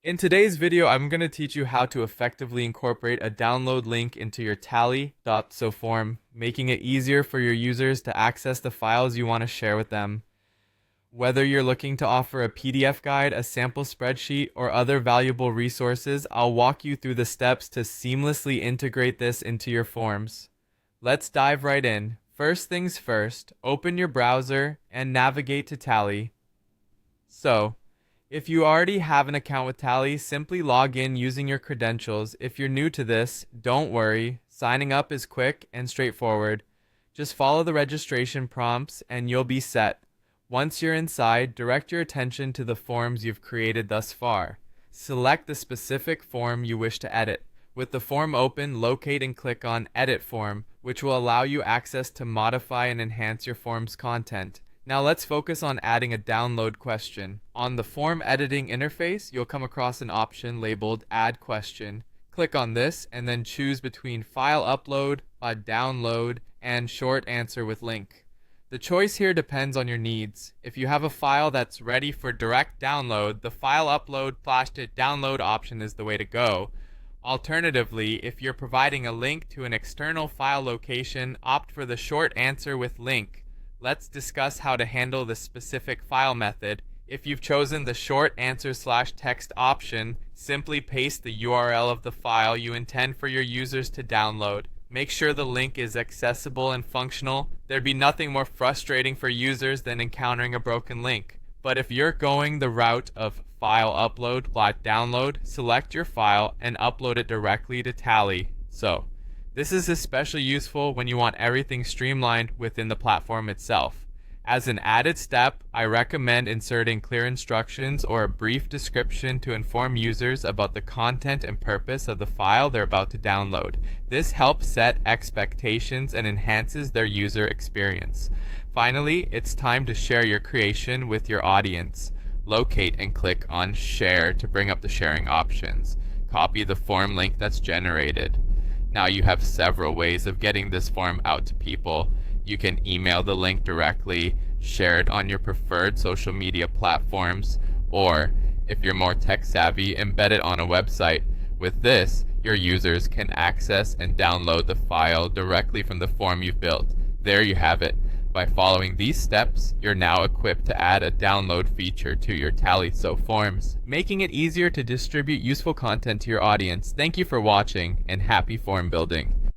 In today's video, I'm going to teach you how to effectively incorporate a download link into your Tally.so form, making it easier for your users to access the files you want to share with them. Whether you're looking to offer a PDF guide, a sample spreadsheet, or other valuable resources, I'll walk you through the steps to seamlessly integrate this into your forms. Let's dive right in. First things first, open your browser and navigate to Tally. If you already have an account with Tally, simply log in using your credentials. If you're new to this, don't worry. Signing up is quick and straightforward. Just follow the registration prompts and you'll be set. Once you're inside, direct your attention to the forms you've created thus far. Select the specific form you wish to edit. With the form open, locate and click on Edit Form, which will allow you access to modify and enhance your form's content. Now let's focus on adding a download question. On the form editing interface, you'll come across an option labeled Add Question. Click on this and then choose between File Upload, Download, and Short Answer with Link. The choice here depends on your needs. If you have a file that's ready for direct download, the File Upload / Download option is the way to go. Alternatively, if you're providing a link to an external file location, opt for the Short Answer with Link. Let's discuss how to handle this specific file method. If you've chosen the short answer / text option, simply paste the URL of the file you intend for your users to download. Make sure the link is accessible and functional. There'd be nothing more frustrating for users than encountering a broken link. But if you're going the route of file upload / download, select your file and upload it directly to Tally.so. This is especially useful when you want everything streamlined within the platform itself. As an added step, I recommend inserting clear instructions or a brief description to inform users about the content and purpose of the file they're about to download. This helps set expectations and enhances their user experience. Finally, it's time to share your creation with your audience. Locate and click on Share to bring up the sharing options. Copy the form link that's generated. Now you have several ways of getting this form out to people. You can email the link directly, share it on your preferred social media platforms, or if you're more tech savvy, embed it on a website. With this, your users can access and download the file directly from the form you've built. There you have it. By following these steps, you're now equipped to add a download feature to your Tally.so forms, making it easier to distribute useful content to your audience. Thank you for watching, and happy form building.